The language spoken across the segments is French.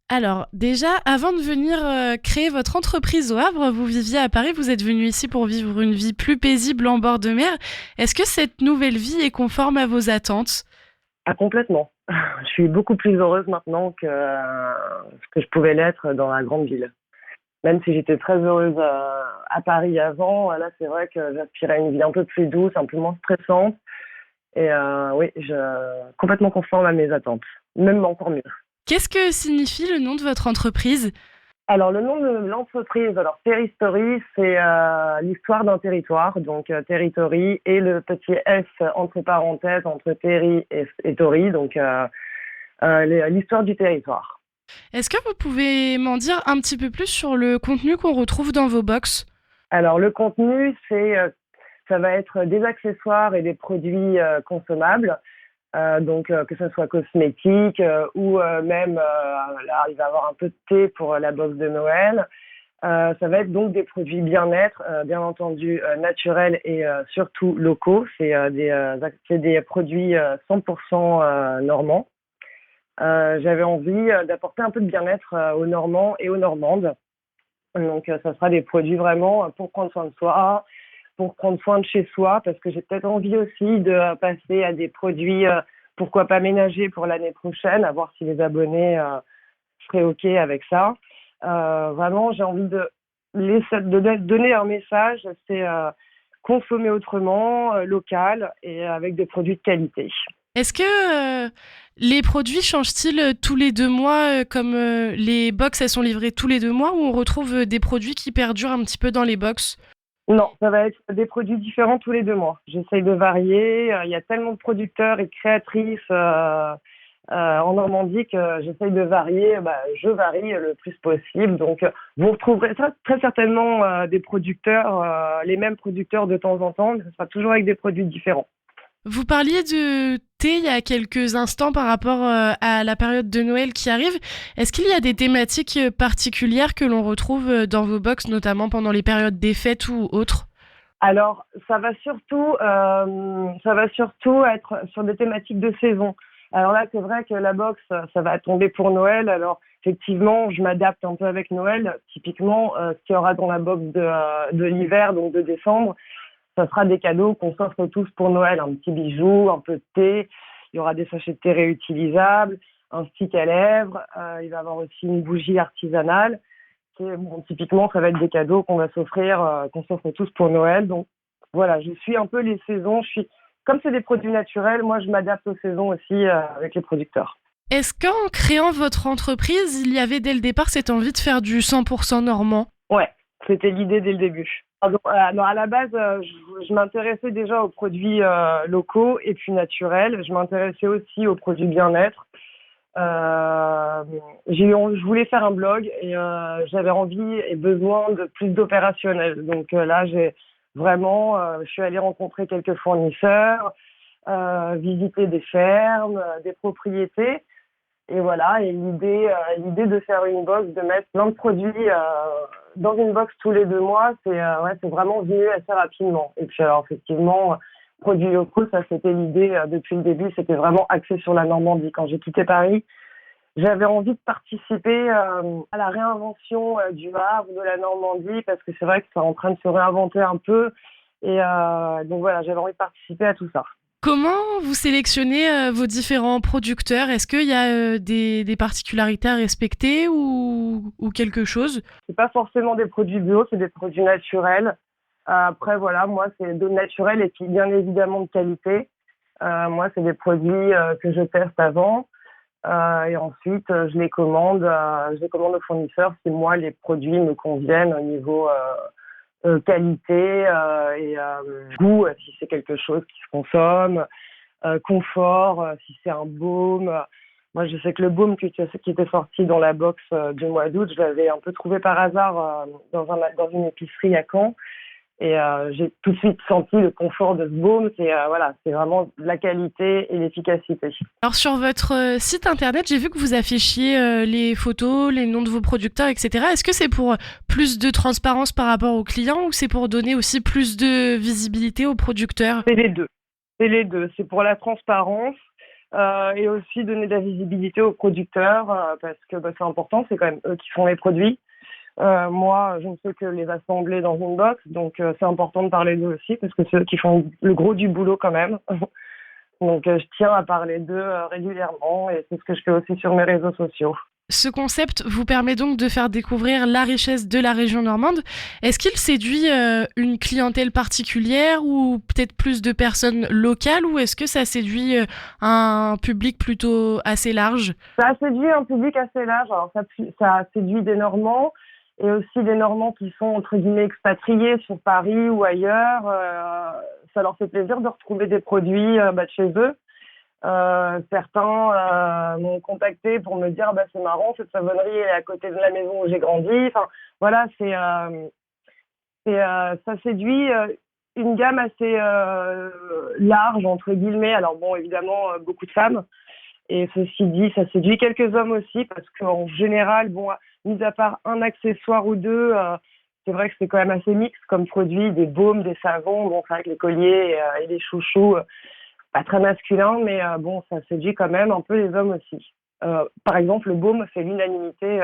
Alors, déjà, avant de venir créer votre entreprise au Havre, vous viviez à Paris, vous êtes venu ici pour vivre une vie plus paisible en bord de mer. Est-ce que cette nouvelle vie est conforme à vos attentes? Ah, complètement. Je suis beaucoup plus heureuse maintenant que ce que je pouvais l'être dans la grande ville. Même si j'étais très heureuse à Paris avant, là c'est vrai que j'aspirais à une vie un peu plus douce, un peu moins stressante. Et oui, complètement conforme à mes attentes. Même encore mieux. Qu'est-ce que signifie le nom de votre entreprise? Alors le nom de l'entreprise, alors Terristory, c'est l'histoire d'un territoire, donc Territory et le petit S entre parenthèses entre Terry et Tory, donc l'histoire du territoire. Est-ce que vous pouvez m'en dire un petit peu plus sur le contenu qu'on retrouve dans vos box? Alors le contenu, ça va être des accessoires et des produits consommables, donc que ce soit cosmétique ou même, là il va y avoir un peu de thé pour la box de Noël. Ça va être donc des produits bien-être, bien entendu naturels et surtout locaux. C'est des produits 100% normands. J'avais envie d'apporter un peu de bien-être aux Normands et aux Normandes. Donc ça sera des produits vraiment pour prendre soin de soi, pour prendre soin de chez soi, parce que j'ai peut-être envie aussi de passer à des produits, pourquoi pas ménagers pour l'année prochaine, à voir si les abonnés seraient OK avec ça. Vraiment, j'ai envie de donner un message, c'est consommer autrement, local et avec des produits de qualité. Est-ce que les produits changent-ils tous les 2 mois, comme les box, elles sont livrées tous les 2 mois, ou on retrouve des produits qui perdurent un petit peu dans les box? Non, ça va être des produits différents tous les 2 mois. J'essaye de varier. Il y a tellement de producteurs et créatrices en Normandie que j'essaye de varier. Je varie le plus possible. Donc, vous retrouverez très certainement des producteurs, les mêmes producteurs de temps en temps, mais ce sera toujours avec des produits différents. Vous parliez de thé il y a quelques instants par rapport à la période de Noël qui arrive. Est-ce qu'il y a des thématiques particulières que l'on retrouve dans vos box, notamment pendant les périodes des fêtes ou autres? Alors, ça va surtout être sur des thématiques de saison. Alors là, c'est vrai que la box, ça va tomber pour Noël. Alors, effectivement, je m'adapte un peu avec Noël. Typiquement, ce qu'il y aura dans la box de l'hiver, donc de décembre, ça sera des cadeaux qu'on s'offre tous pour Noël. Un petit bijou, un peu de thé. Il y aura des sachets de thé réutilisables, un stick à lèvres. Il va y avoir aussi une bougie artisanale. Bon, typiquement, ça va être des cadeaux qu'on va s'offrir, qu'on s'offre tous pour Noël. Donc voilà, je suis un peu les saisons. Comme c'est des produits naturels, moi je m'adapte aux saisons aussi avec les producteurs. Est-ce qu'en créant votre entreprise, il y avait dès le départ cette envie de faire du 100% normand? Ouais, c'était l'idée dès le début. Alors, à la base, je m'intéressais déjà aux produits locaux et puis naturels. Je m'intéressais aussi aux produits bien-être. Je voulais faire un blog et j'avais envie et besoin de plus d'opérationnel. Donc là, je suis allée rencontrer quelques fournisseurs, visiter des fermes, des propriétés. Et voilà, et l'idée de faire une box, de mettre plein de produits dans une box tous les 2 mois, c'est vraiment venu assez rapidement. Et puis alors effectivement, produits locaux, ça c'était l'idée depuis le début, c'était vraiment axé sur la Normandie. Quand j'ai quitté Paris, j'avais envie de participer à la réinvention du Havre, de la Normandie, parce que c'est vrai que c'est en train de se réinventer un peu. Et donc voilà, j'avais envie de participer à tout ça. Comment vous sélectionnez vos différents producteurs? Est-ce qu'il y a des particularités à respecter ou quelque chose? C'est pas forcément des produits bio, c'est des produits naturels. Après, voilà, moi, c'est de naturel et puis bien évidemment de qualité. Moi, c'est des produits que je teste avant. Et ensuite, je les commande aux fournisseurs si moi, les produits me conviennent au niveau qualité et goût, si c'est quelque chose qui se consomme, confort, si c'est un baume. Moi, je sais que le baume qui était sorti dans la box du mois d'août, je l'avais un peu trouvé par hasard dans une épicerie à Caen. Et j'ai tout de suite senti le confort de ce baume. C'est vraiment la qualité et l'efficacité. Alors sur votre site internet, j'ai vu que vous affichiez les photos, les noms de vos producteurs, etc. Est-ce que c'est pour plus de transparence par rapport aux clients ou c'est pour donner aussi plus de visibilité aux producteurs? C'est les deux. C'est les deux. C'est pour la transparence. et aussi donner de la visibilité aux producteurs parce que c'est important, c'est quand même eux qui font les produits. Moi, je ne fais que les assembler dans une box, donc c'est important de parler d'eux aussi parce que c'est eux qui font le gros du boulot quand même. Donc je tiens à parler d'eux régulièrement et c'est ce que je fais aussi sur mes réseaux sociaux. Ce concept vous permet donc de faire découvrir la richesse de la région normande. Est-ce qu'il séduit une clientèle particulière ou peut-être plus de personnes locales ou est-ce que ça séduit un public plutôt assez large? Ça a séduit un public assez large. Alors ça séduit des Normands et aussi des Normands qui sont entre guillemets expatriés sur Paris ou ailleurs. Ça leur fait plaisir de retrouver des produits de chez eux. Certains m'ont contacté pour me dire c'est marrant, cette savonnerie est à côté de la maison où j'ai grandi. Enfin voilà, ça séduit une gamme assez large entre guillemets. Alors bon, évidemment beaucoup de femmes. Et ceci dit, ça séduit quelques hommes aussi parce qu'en général, mis à part un accessoire ou deux, c'est vrai que c'est quand même assez mixte comme produit, des baumes, des savons. Bon, c'est vrai que les colliers et les chouchous, pas très masculin, mais ça séduit quand même un peu les hommes aussi. Par exemple, le baume fait l'unanimité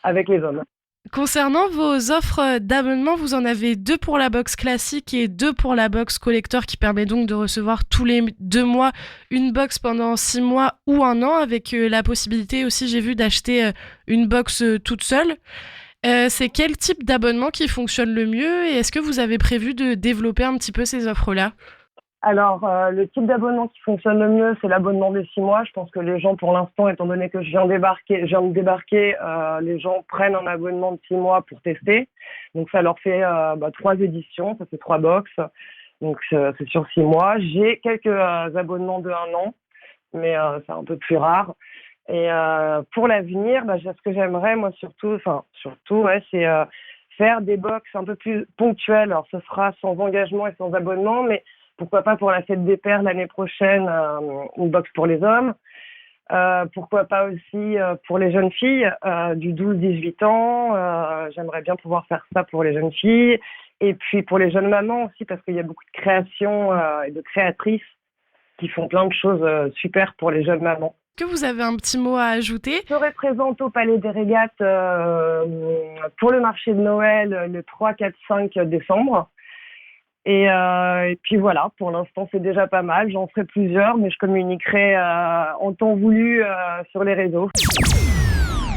avec les hommes. Concernant vos offres d'abonnement, vous en avez 2 pour la box classique et 2 pour la box collector qui permet donc de recevoir tous les 2 mois une box pendant 6 mois ou 1 an avec la possibilité aussi, j'ai vu, d'acheter une box toute seule. C'est quel type d'abonnement qui fonctionne le mieux et est-ce que vous avez prévu de développer un petit peu ces offres-là? Alors, le type d'abonnement qui fonctionne le mieux, c'est l'abonnement des 6 mois. Je pense que les gens, pour l'instant, étant donné que je viens de débarquer, les gens prennent un abonnement de 6 mois pour tester. Donc, ça leur fait 3 éditions, ça fait 3 box. Donc, c'est sur 6 mois. J'ai quelques abonnements de 1 an, mais c'est un peu plus rare. Et pour l'avenir, ce que j'aimerais, moi, surtout, c'est faire des box un peu plus ponctuelles. Alors, ce sera sans engagement et sans abonnement, mais pourquoi pas pour la fête des pères l'année prochaine, une box pour les hommes. Pourquoi pas aussi pour les jeunes filles du 12-18 ans. J'aimerais bien pouvoir faire ça pour les jeunes filles. Et puis pour les jeunes mamans aussi, parce qu'il y a beaucoup de créations et de créatrices qui font plein de choses super pour les jeunes mamans. Est-ce que vous avez un petit mot à ajouter? Je serai présente au Palais des Régates pour le marché de Noël le 3, 4, 5 décembre. Et puis voilà, pour l'instant c'est déjà pas mal. J'en ferai plusieurs, mais je communiquerai en temps voulu sur les réseaux.